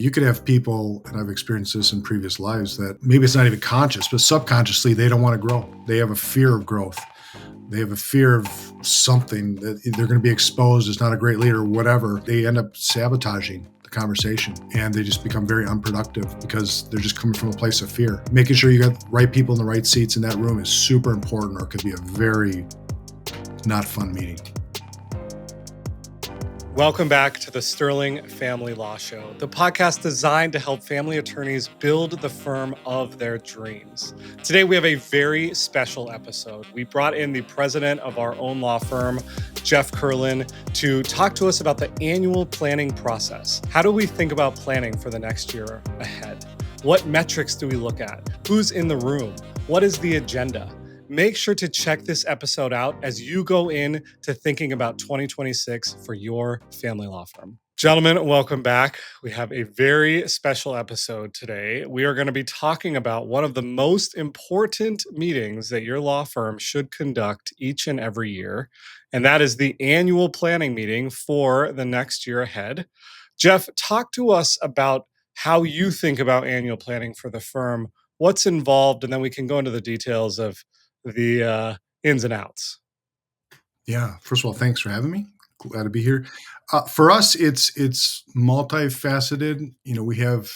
You could have people, and I've experienced this in previous lives, that maybe it's not even conscious, but subconsciously they don't want to grow. They have a fear of growth. They have a fear of something that they're going to be exposed as not a great leader or whatever. They end up sabotaging the conversation and they just become very unproductive because they're just coming from a place of fear. Making sure you got the right people in the right seats in that room is super important, or it could be a very not fun meeting. Welcome back to the Sterling Family Law Show, the podcast designed to help family attorneys build the firm of their dreams. Today, we have a very special episode. We brought in the president of our own law firm, Jeff Curlin, to talk to us about the annual planning process. How do we think about planning for the next year ahead? What metrics do we look at? Who's in the room? What is the agenda? Make sure to check this episode out as you go in to thinking about 2026 for your family law firm. Gentlemen, welcome back. We have a very special episode today. We are going to be talking about one of the most important meetings that your law firm should conduct each and every year, and that is the annual planning meeting for the next year ahead. Jeff, talk to us about how you think about annual planning for the firm, what's involved, and then we can go into the details of the ins and outs. Yeah. First of all, thanks for having me. Glad to be here. For us, it's multifaceted. We have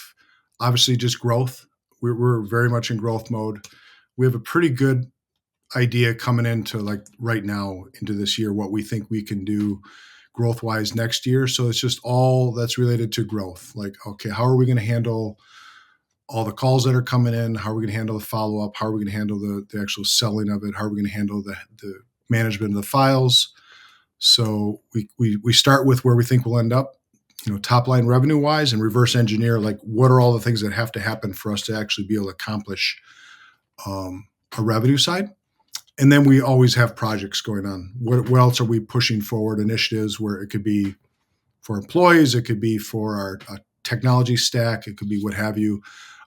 obviously just growth. We're very much in growth mode. We have a pretty good idea coming into like right now into this year, what we think we can do growth wise next year. So it's just all that's related to growth. Like, okay, how are we going to handle all the calls that are coming in? How are we going to handle the follow-up? How are we going to handle the actual selling of it? How are we going to handle the management of the files? So we start with where we think we'll end up, top line revenue wise, and reverse engineer, like what are all the things that have to happen for us to actually be able to accomplish a revenue side. And then we always have projects going on. What else are we pushing forward? Initiatives where it could be for employees, it could be for our technology stack, it could be what have you.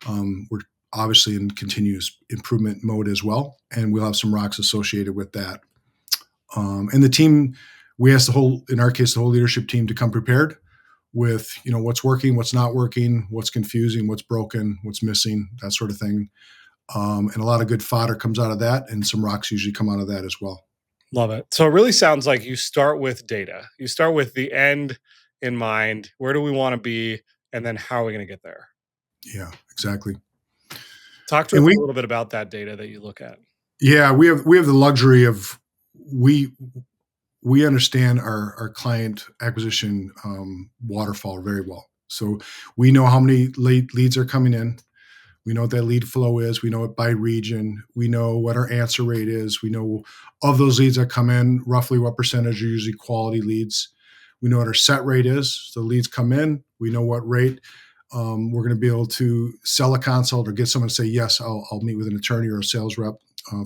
We're obviously in continuous improvement mode as well, and we'll have some rocks associated with that. And the team, we asked in our case, the whole leadership team to come prepared with, what's working, what's not working, what's confusing, what's broken, what's missing, that sort of thing. And a lot of good fodder comes out of that, and some rocks usually come out of that as well. Love it. So it really sounds like you start with data. You start with the end in mind. Where do we want to be? And then how are we going to get there? Yeah, exactly. Talk to us a little bit about that data that you look at. Yeah, we have the luxury of we understand our client acquisition waterfall very well. So we know how many leads are coming in. We know what that lead flow is. We know it by region. We know what our answer rate is. We know of those leads that come in, roughly what percentage are usually quality leads. We know what our set rate is. So the leads come in. We know what rate we're going to be able to sell a consult or get someone to say, yes, I'll meet with an attorney or a sales rep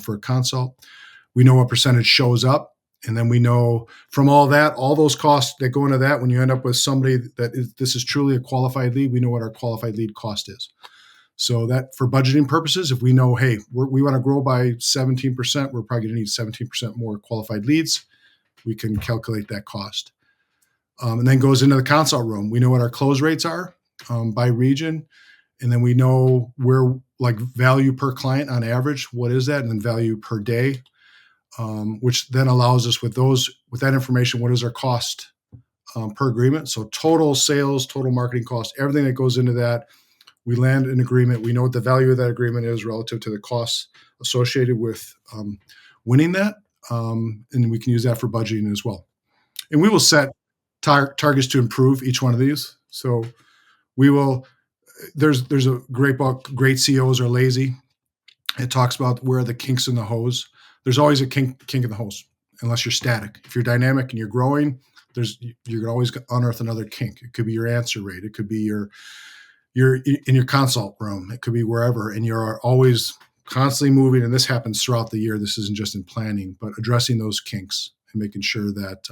for a consult. We know what percentage shows up. And then we know from all that, all those costs that go into that, when you end up with somebody this is truly a qualified lead, we know what our qualified lead cost is. So that for budgeting purposes, if we know, hey, we want to grow by 17%, we're probably going to need 17% more qualified leads, we can calculate that cost. And then goes into the consult room. We know what our close rates are by region. And then we know where like value per client on average, what is that? And then value per day, which then allows us with that information, what is our cost per agreement? So total sales, total marketing cost, everything that goes into that. We land an agreement. We know what the value of that agreement is relative to the costs associated with winning that. And we can use that for budgeting as well. And we will set targets to improve each one of these. So we will, there's a great book, Great CEOs Are Lazy. It talks about where are the kinks in the hose. There's always a kink in the hose, unless you're static. If you're dynamic and you're growing, you're always unearth another kink. It could be your answer rate. It could be you're in your consult room. It could be wherever, and you're always constantly moving. And this happens throughout the year. This isn't just in planning, but addressing those kinks and making sure that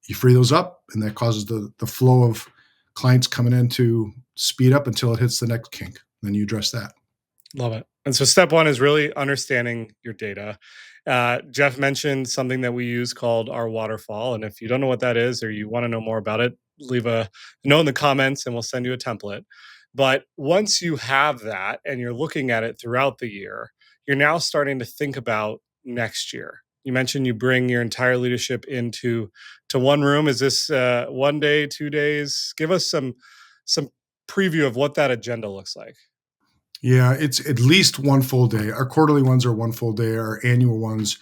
you free those up, and that causes the flow of clients coming in to speed up until it hits the next kink. Then you address that. Love it. And so step one is really understanding your data. Jeff mentioned something that we use called our Waterfall. And if you don't know what that is, or you want to know more about it, leave a note in the comments and we'll send you a template. But once you have that and you're looking at it throughout the year, you're now starting to think about next year. You mentioned you bring your entire leadership into one room. Is this 1 day, 2 days? Give us some preview of what that agenda looks like. Yeah, it's at least one full day. Our quarterly ones are one full day. Our annual ones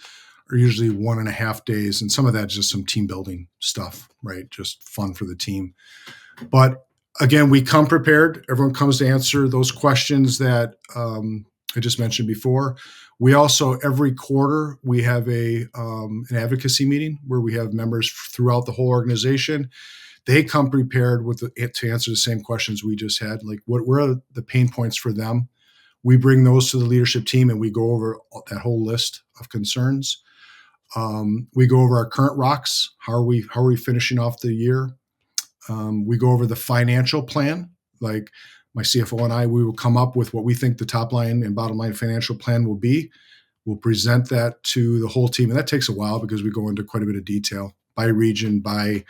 are usually 1.5 days. And some of that's just some team building stuff, right? Just fun for the team. But again, we come prepared. Everyone comes to answer those questions that I just mentioned before. We also, every quarter, we have an advocacy meeting where we have members throughout the whole organization. They come prepared to answer the same questions we just had, like what are the pain points for them. We bring those to the leadership team and we go over that whole list of concerns. We go over our current rocks. How are we finishing off the year? We go over the financial plan. Like my CFO and I, we will come up with what we think the top line and bottom line financial plan will be. We'll present that to the whole team, and that takes a while because we go into quite a bit of detail by region, by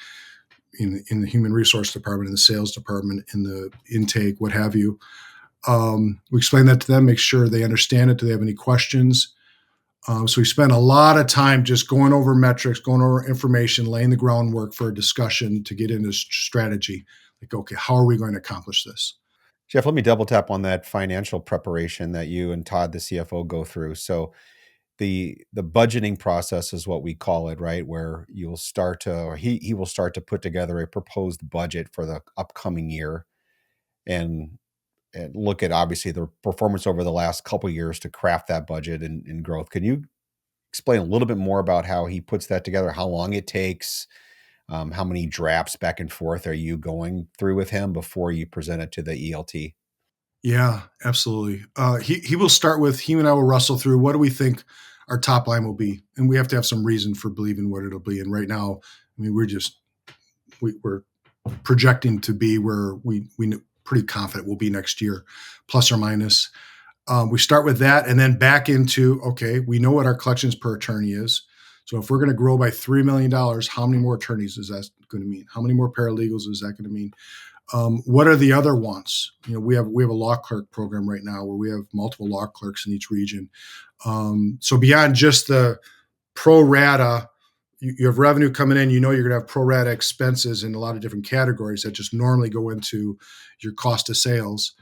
in the human resource department, in the sales department, in the intake, what have you. We explain that to them, make sure they understand it. Do they have any questions? So we spend a lot of time just going over metrics, going over information, laying the groundwork for a discussion to get into strategy. Like, okay, how are we going to accomplish this? Jeff, let me double tap on that financial preparation that you and Todd, the CFO, go through. So the budgeting process is what we call it, right? Where you'll start to, or he will start to put together a proposed budget for the upcoming year, and look at obviously the performance over the last couple of years to craft that budget and growth. Can you explain a little bit more about how he puts that together, how long it takes, how many drafts back and forth are you going through with him before you present it to the ELT? Yeah, absolutely. He will start with, he and I will wrestle through what do we think our top line will be, and we have to have some reason for believing what it'll be. And right now, I mean, we're projecting to be where we pretty confident we'll be next year, plus or minus. We start with that and then back into, okay, we know what our collections per attorney is. So if we're going to grow by $3 million, how many more attorneys is that going to mean? How many more paralegals is that going to mean? What are the other wants? We have a law clerk program right now where we have multiple law clerks in each region. So beyond just the pro rata, you have revenue coming in, you're going to have pro rata expenses in a lot of different categories that just normally go into your cost of sales.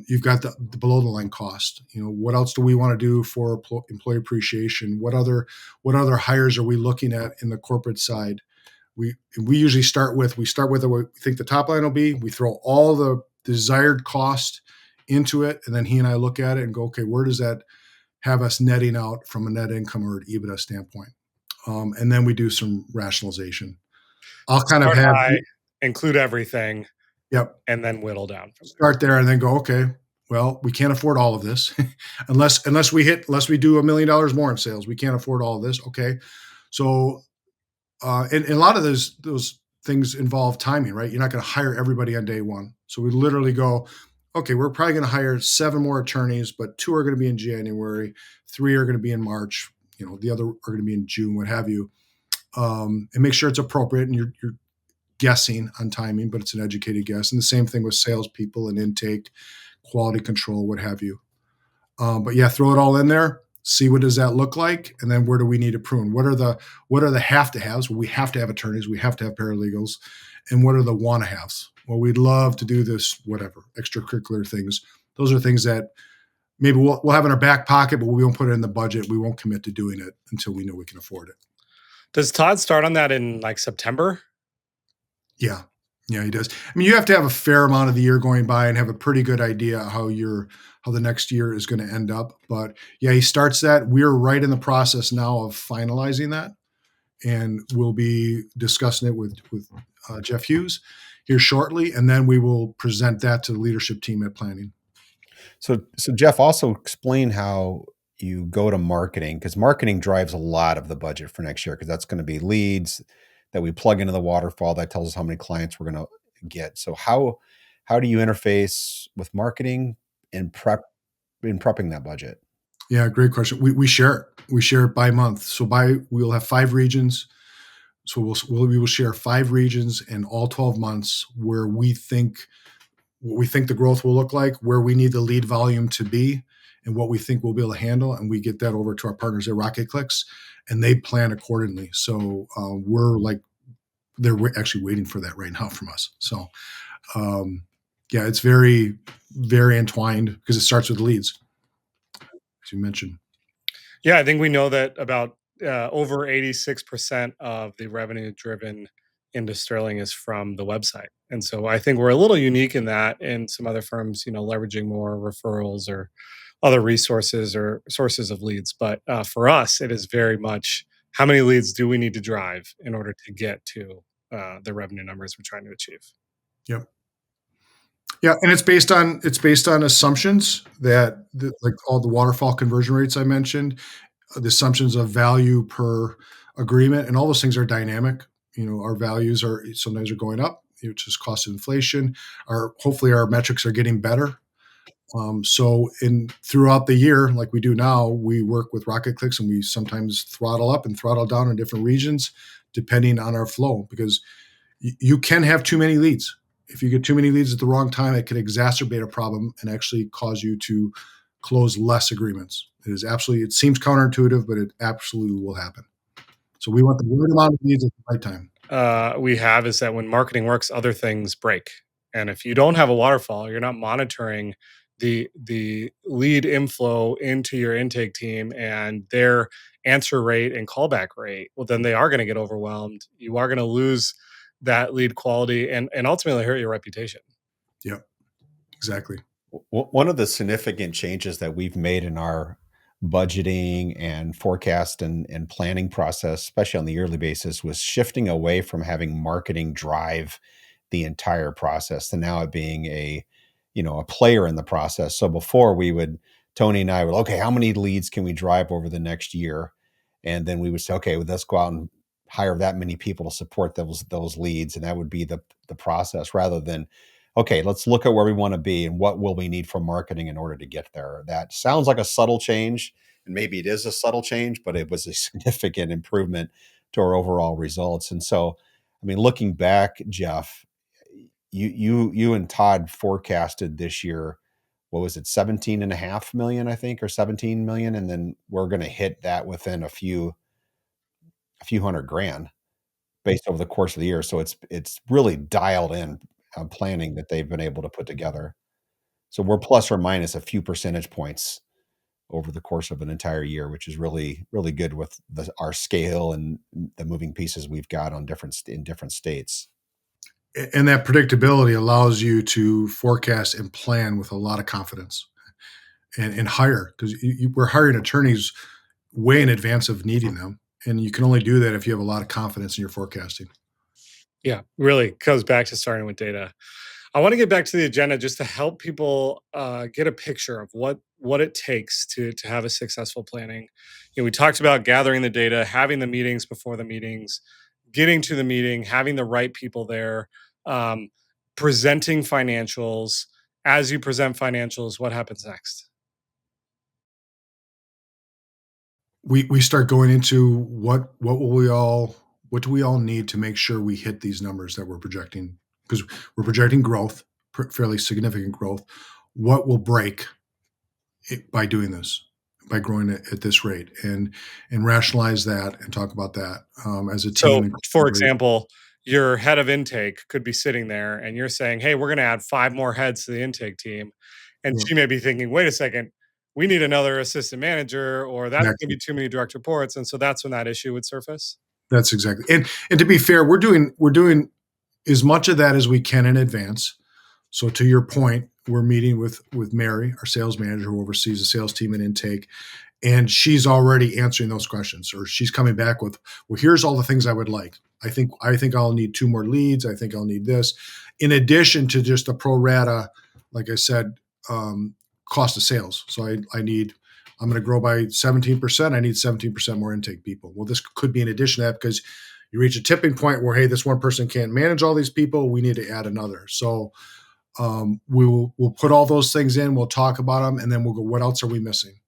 You've got the below the line cost. What else do we want to do for employee appreciation? What other hires are we looking at in the corporate side? We usually start with what we think the top line will be. We throw all the desired cost into it, and then he and I look at it and go, okay, where does that have us netting out from a net income or an EBITDA standpoint? And then we do some rationalization. I'll kind of Start have, high, include everything, yep, and then whittle down from there. start there and then go, okay, well, we can't afford all of this unless we do $1 million more in sales. We can't afford all of this. Okay. So, and a lot of those things involve timing, right? You're not going to hire everybody on day one. So we literally go, okay, we're probably going to hire 7 more attorneys, but 2 are going to be in January, 3 are going to be in March, the other are going to be in June, what have you. And make sure it's appropriate, and you're guessing on timing, but it's an educated guess. And the same thing with salespeople and intake, quality control, what have you. But yeah, throw it all in there. See what does that look like, and then where do we need to prune? What are the have to haves? Well, we have to have attorneys, we have to have paralegals, and what are the want to haves? Well, we'd love to do this, whatever extracurricular things. Those are things that maybe we'll have in our back pocket, but we won't put it in the budget. We won't commit to doing it until we know we can afford it. Does Todd start on that in like September? Yeah. Yeah, he does. I mean, you have to have a fair amount of the year going by and have a pretty good idea how the next year is going to end up. But yeah, he starts that. We're right in the process now of finalizing that, and we'll be discussing it with Jeff Hughes here shortly, and then we will present that to the leadership team at planning. So Jeff, also explain how you go to marketing, because marketing drives a lot of the budget for next year, because that's going to be leads that we plug into the waterfall that tells us how many clients we're going to get. So how do you interface with marketing and prepping that budget? Yeah, great question. We share it. We share it by month. So we'll have 5 regions. So we will share 5 regions in all 12 months where we think what we think the growth will look like, where we need the lead volume to be, and what we think we'll be able to handle. And we get that over to our partners at Rocket Clicks, and they plan accordingly. So we're like, they're actually waiting for that right now from us. So yeah, it's very, very entwined because it starts with leads, as you mentioned. Yeah, I think we know that about over 86% of the revenue driven into Sterling is from the website. And so I think we're a little unique in that, and some other firms, leveraging more referrals or other resources or sources of leads. But for us, it is very much how many leads do we need to drive in order to get to the revenue numbers we're trying to achieve. Yep. Yeah, and it's based on assumptions that like all the waterfall conversion rates I mentioned, the assumptions of value per agreement, and all those things are dynamic. Our values are sometimes are going up, which is cost of inflation. Hopefully our metrics are getting better. So in throughout the year, like we do now, we work with Rocket Clicks and we sometimes throttle up and throttle down in different regions depending on our flow because you can have too many leads. If you get too many leads at the wrong time, it could exacerbate a problem and actually cause you to close less agreements. It seems counterintuitive, but it absolutely will happen. So we want the right amount of leads at the right time. We have is that when marketing works, other things break. And if you don't have a waterfall, you're not monitoring the lead inflow into your intake team and their answer rate and callback rate. Well, then they are going to get overwhelmed. You are going to lose that lead quality and ultimately hurt your reputation. Yeah, exactly. One of the significant changes that we've made in our budgeting and forecast and planning process, especially on the yearly basis, was shifting away from having marketing drive the entire process to now it being a player in the process. So before Tony and I would, okay, how many leads can we drive over the next year? And then we would say, okay, well, let's go out and hire that many people to support those leads. And that would be the process rather than, okay, let's look at where we want to be and what will we need from marketing in order to get there. That sounds like a subtle change, and maybe it is a subtle change, but it was a significant improvement to our overall results. And so, I mean, looking back, Jeff, you and Todd forecasted this year, what was it, 17.5 million, I think, or 17 million, and then we're going to hit that within a few hundred grand based over the course of the year. So it's really dialed in planning that they've been able to put together. So we're plus or minus a few percentage points over the course of an entire year, which is really, really good with our scale and the moving pieces we've got in different states. And that predictability allows you to forecast and plan with a lot of confidence and hire because we're hiring attorneys way in advance of needing them. And you can only do that if you have a lot of confidence in your forecasting. Yeah, really goes back to starting with data. I want to get back to the agenda just to help people get a picture of what it takes to have a successful planning. We talked about gathering the data, having the meetings before the meetings, getting to the meeting, having the right people there, um, presenting financials. As you present financials, what happens next? We start going into what do we all need to make sure we hit these numbers that we're projecting because we're projecting growth, fairly significant growth. What will break by doing this, by growing at this rate, and rationalize that and talk about that as a So, team. for example, your head of intake could be sitting there and you're saying, "Hey, we're going to add 5 more heads to the intake team." And Yeah, she may be thinking, "Wait a second, we need another assistant manager or that's going to exactly. be too many direct reports." And so that's when that issue would surface. That's exactly. And to be fair, we're doing as much of that as we can in advance. So to your point, we're meeting with Mary, our sales manager, who oversees the sales team and intake, and she's already answering those questions, or she's coming back with, "Well, here's all the things I would like. I think I'll need 2 more leads. I think I'll need this, in addition to just the pro rata, like I said, cost of sales. So I'm going to grow by 17%. I need 17% more intake people. Well, this could be in addition to that because you reach a tipping point where, hey, this one person can't manage all these people. We need to add another. So we'll put all those things in. We'll talk about them, and then we'll go, what else are we missing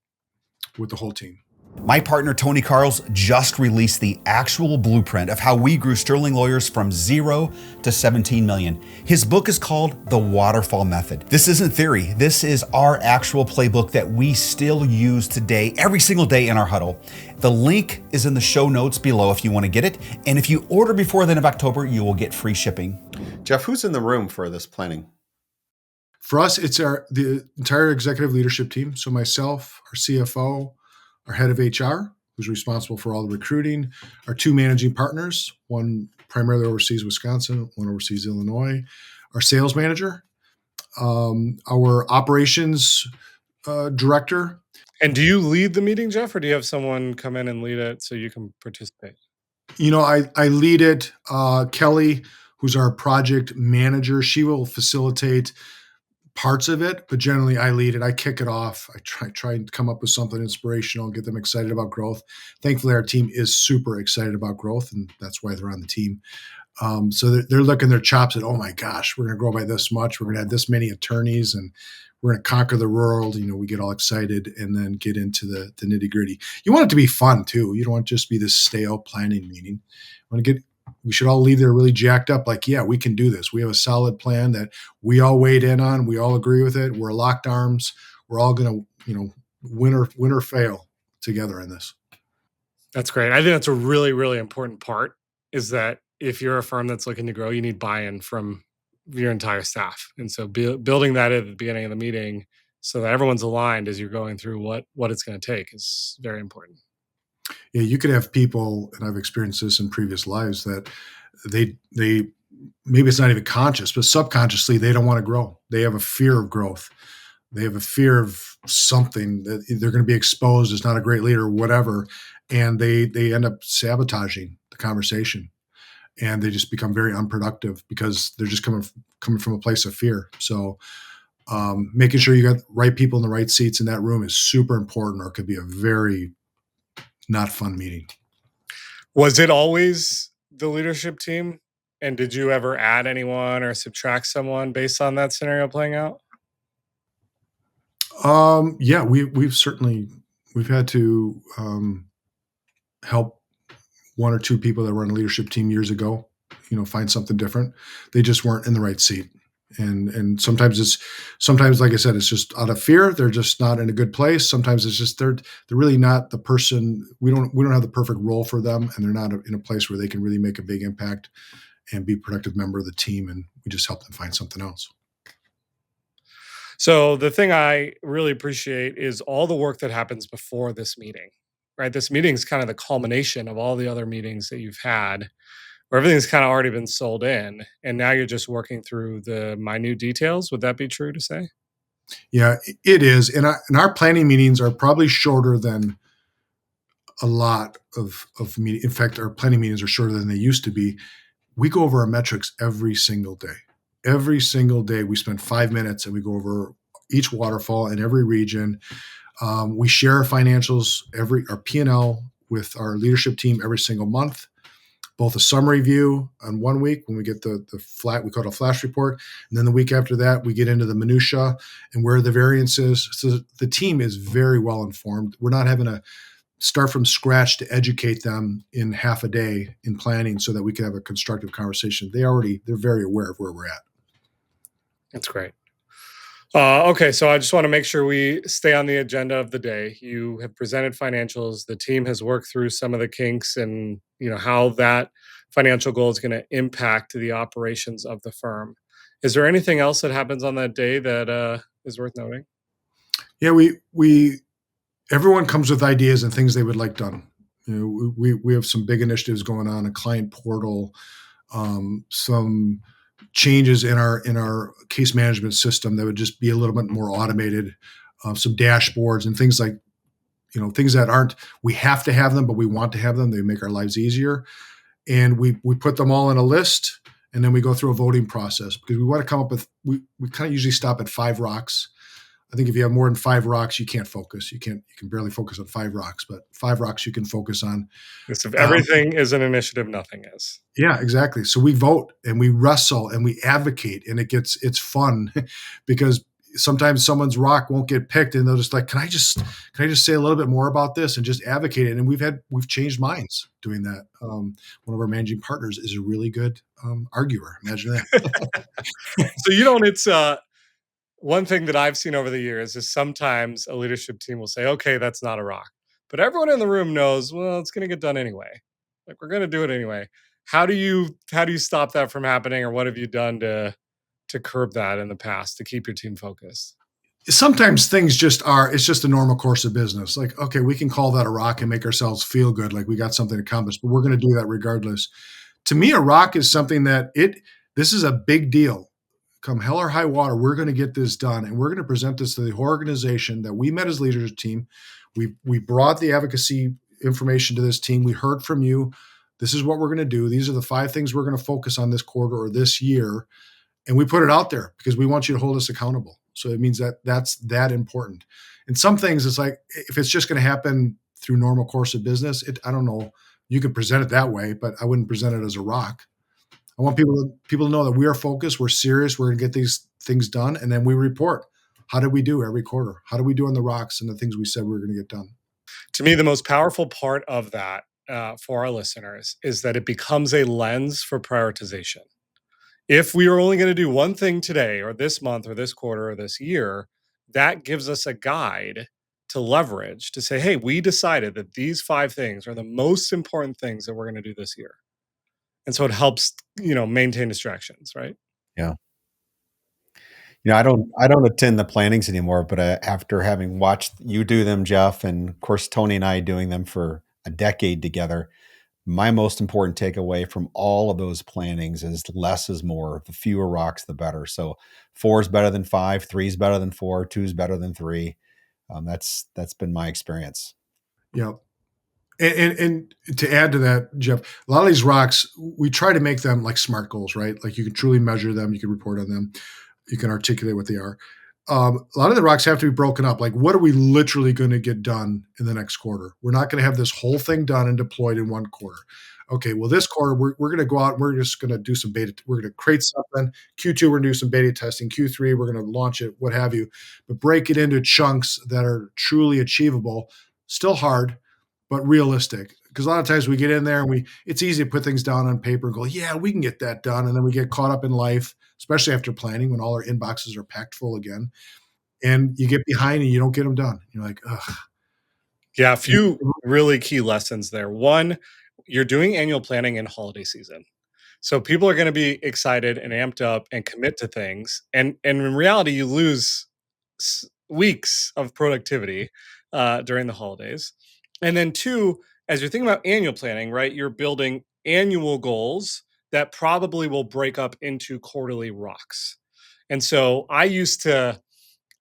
with the whole team? My partner, Tony Carls, just released the actual blueprint of how we grew Sterling Lawyers from 0 to 17 million. His book is called The Waterfall Method. This isn't theory. This is our actual playbook that we still use today, every single day in our huddle. The link is in the show notes below if you want to get it. And if you order before the end of October, you will get free shipping. Jeff, who's in the room for this planning? For us, it's the entire executive leadership team. So myself, our CFO, our head of HR, who's responsible for all the recruiting, our two managing partners, one primarily oversees Wisconsin, one oversees Illinois, our sales manager, our operations director. And do you lead the meeting, Jeff, or do you have someone come in and lead it so you can participate? I lead it. Kelly, who's our project manager, she will facilitate parts of it, but generally I lead it. I kick it off. I try and come up with something inspirational, get them excited about growth. Thankfully, our team is super excited about growth, and that's why they're on the team. So they're looking their chops at, oh my gosh, we're going to grow by this much. We're going to have this many attorneys, and we're going to conquer the world. We get all excited and then get into the nitty gritty. You want it to be fun too. You don't want it to just be this stale planning meeting. We should all leave there really jacked up. Like, yeah, we can do this. We have a solid plan that we all weighed in on. We all agree with it. We're locked arms. We're all going to, win or fail together in this. That's great. I think that's a really, really important part, is that if you're a firm that's looking to grow, you need buy-in from your entire staff. And so building that at the beginning of the meeting so that everyone's aligned as you're going through what it's going to take is very important. Yeah, you could have people, and I've experienced this in previous lives, that they maybe it's not even conscious, but subconsciously they don't want to grow. They have a fear of growth. They have a fear of something that they're going to be exposed as not a great leader or whatever, and they end up sabotaging the conversation, and they just become very unproductive because they're just coming from a place of fear. So making sure you got the right people in the right seats in that room is super important, or it could be a very not fun meeting. Was it always the leadership team? And did you ever add anyone or subtract someone based on that scenario playing out? Yeah, we've had to help one or two people that were on the leadership team years ago, find something different. They just weren't in the right seat. And sometimes, like I said, it's just out of fear. They're just not in a good place. Sometimes it's just they're really not the person. We don't have the perfect role for them, and they're not in a place where they can really make a big impact and be a productive member of the team. And we just help them find something else. So the thing I really appreciate is all the work that happens before this meeting, right? This meeting is kind of the culmination of all the other meetings that you've had, where everything's kind of already been sold in, and now you're just working through the minute details. Would that be true to say? Yeah, it is. And our planning meetings are probably shorter than a lot of meetings. In fact, our planning meetings are shorter than they used to be. We go over our metrics every single day. Every single day, we spend 5 minutes and we go over each waterfall in every region. We share our financials, our P&L with our leadership team every single month. Both a summary view on 1 week when we get the flat, we call it a flash report. And then the week after that, we get into the minutia and where the variance is. So the team is very well informed. We're not having to start from scratch to educate them in half a day in planning so that we can have a constructive conversation. They're very aware of where we're at. That's great. Okay, so I just want to make sure we stay on the agenda of the day. You have presented financials. The team has worked through some of the kinks and how that financial goal is going to impact the operations of the firm. Is there anything else that happens on that day that is worth noting? Yeah, everyone comes with ideas and things they would like done. We have some big initiatives going on, a client portal, some changes in our case management system that would just be a little bit more automated, some dashboards and things like, things that aren't, we have to have them, but we want to have them. They make our lives easier. And we put them all in a list, and then we go through a voting process because we want to come up with, we kind of usually stop at 5 rocks. I think if you have more than 5 rocks, you can't focus. You can barely focus on 5 rocks, but 5 rocks you can focus on. If everything is an initiative, nothing is. Yeah, exactly. So we vote and we wrestle and we advocate, and it's fun because sometimes someone's rock won't get picked, and they'll just like, can I just say a little bit more about this and just advocate it? And we've changed minds doing that. One of our managing partners is a really good arguer. Imagine that. So it's one thing that I've seen over the years is sometimes a leadership team will say, okay, that's not a rock. But everyone in the room knows, well, it's going to get done anyway. Like we're going to do it anyway. How do you stop that from happening, or what have you done to curb that in the past to keep your team focused? Sometimes things just are, it's just a normal course of business. Like, okay, we can call that a rock and make ourselves feel good, like we got something accomplished, but we're going to do that regardless. To me, a rock is something that this is a big deal. Come hell or high water, we're going to get this done, and we're going to present this to the whole organization that we met as leaders team. We brought the advocacy information to this team. We heard from you. This is what we're going to do. These are the 5 things we're going to focus on this quarter or this year, and we put it out there because we want you to hold us accountable. So it means that that's that important. And some things, it's like if it's just going to happen through normal course of business, I don't know. You could present it that way, but I wouldn't present it as a rock. I want people to know that we are focused, we're serious, we're going to get these things done, and then we report. How did we do every quarter? How do we do on the rocks and the things we said we were going to get done? To me, the most powerful part of that for our listeners is that it becomes a lens for prioritization. If we are only going to do one thing today, or this month, or this quarter, or this year, that gives us a guide to leverage to say, hey, we decided that these 5 things are the most important things that we're going to do this year. And so it helps, maintain distractions, right? Yeah. I don't attend the plannings anymore, but, after having watched you do them, Jeff, and of course, Tony and I doing them for a decade together, my most important takeaway from all of those plannings is less is more. The fewer rocks, the better. So 4 is better than 5, 3 is better than 4, 2 is better than 3. That's been my experience. Yeah. And to add to that, Jeff, a lot of these rocks, we try to make them like SMART goals, right? Like you can truly measure them, you can report on them, you can articulate what they are. A lot of the rocks have to be broken up. Like, what are we literally going to get done in the next quarter? We're not going to have this whole thing done and deployed in one quarter. Okay, well, this quarter, we're going to go out and we're just going to do some beta. We're going to create something. Q2, we're going to do some beta testing. Q3, we're going to launch it, what have you. But break it into chunks that are truly achievable, still hard, but realistic. Because a lot of times we get in there and it's easy to put things down on paper and go, yeah, we can get that done. And then we get caught up in life, especially after planning when all our inboxes are packed full again. And you get behind and you don't get them done. You're like, ugh. Yeah, a few really key lessons there. One, you're doing annual planning in holiday season. So people are going to be excited and amped up and commit to things. And in reality, you lose weeks of productivity during the holidays. And then two, as you're thinking about annual planning, right, you're building annual goals that probably will break up into quarterly rocks. And so I used to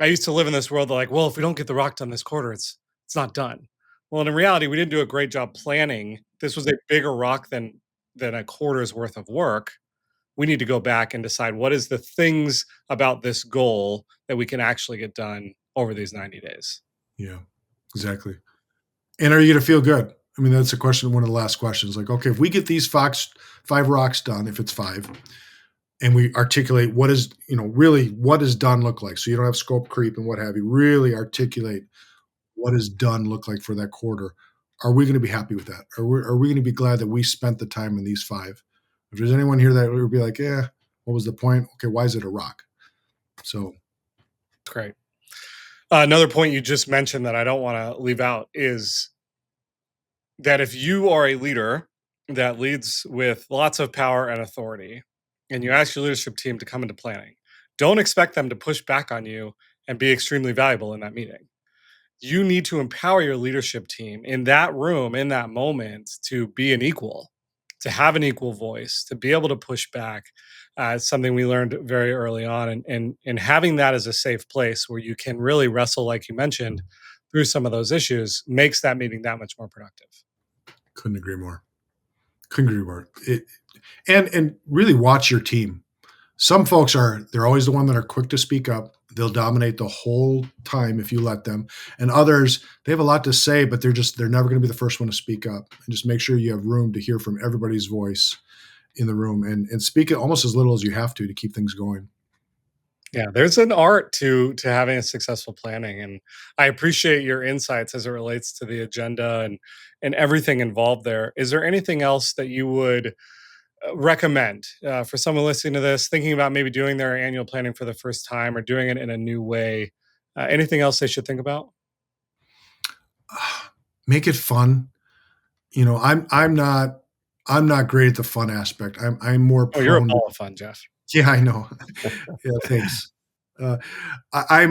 live in this world of like, well, if we don't get the rock done this quarter, it's not done. Well, in reality, we didn't do a great job planning. This was a bigger rock than a quarter's worth of work. We need to go back and decide what is the things about this goal that we can actually get done over these 90 days. Yeah, exactly. And are you going to feel good? I mean, that's a question. One of the last questions. Like, okay, if we get these 5 rocks done, if it's 5, and we articulate what is, really what does done look like? So you don't have scope creep and what have you. Really articulate what does done look like for that quarter. Are we going to be happy with that? Are we going to be glad that we spent the time in these 5? If there's anyone here that would be like, yeah, what was the point? Okay, why is it a rock? So Great. Another point you just mentioned that I don't want to leave out is that if you are a leader that leads with lots of power and authority, and you ask your leadership team to come into planning, don't expect them to push back on you and be extremely valuable in that meeting. You need to empower your leadership team in that room, in that moment, to be an equal, to have an equal voice, to be able to push back. It's something we learned very early on, and having that as a safe place where you can really wrestle, like you mentioned, through some of those issues makes that meeting that much more productive. couldn't agree more. Couldn't agree more. And really watch your team. Some folks they're always the one that are quick to speak up. They'll dominate the whole time if you let them. And others, they have a lot to say, but they're never going to be the first one to speak up. And just make sure you have room to hear from everybody's voice in the room and speak it almost as little as you have to keep things going. Yeah, there's an art to having a successful planning, and I appreciate your insights as it relates to the agenda and everything involved there. Is there anything else that you would recommend for someone listening to this, thinking about maybe doing their annual planning for the first time or doing it in a new way? Anything else they should think about? Make it fun. I'm not great at the fun aspect. I'm more Oh, you're a prone to. ball of fun, Jeff. Yeah, I know. Yeah, thanks. Uh, I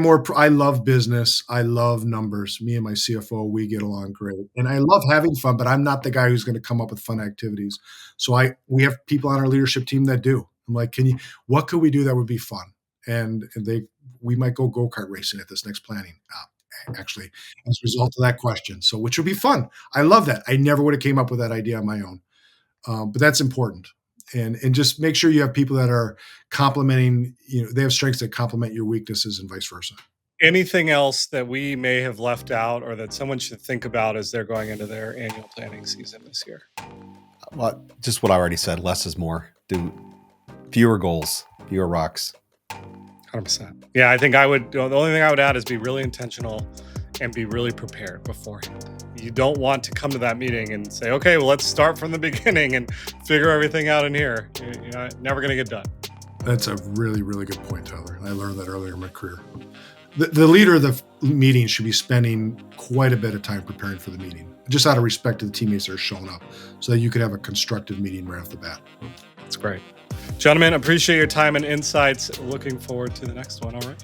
love business. I love numbers. Me and my CFO, we get along great. And I love having fun, but I'm not the guy who's going to come up with fun activities. So we have people on our leadership team that do. I'm like, what could we do that would be fun? And we might go-kart racing at this next planning, actually, as a result of that question. So, which would be fun. I love that. I never would have came up with that idea on my own. But that's important. And just make sure you have people that are complementing, they have strengths that complement your weaknesses and vice versa. Anything else that we may have left out or that someone should think about as they're going into their annual planning season this year? Well, just what I already said, less is more. Do fewer goals, fewer rocks. 100%. Yeah, I think the only thing I would add is be really intentional and be really prepared beforehand. You don't want to come to that meeting and say, okay, well, let's start from the beginning and figure everything out in here. You're never going to get done. That's a really, really good point, Tyler. I learned that earlier in my career. The leader of the meeting should be spending quite a bit of time preparing for the meeting, just out of respect to the teammates that are showing up, so that you could have a constructive meeting right off the bat. That's great. Gentlemen, appreciate your time and insights. Looking forward to the next one. All right.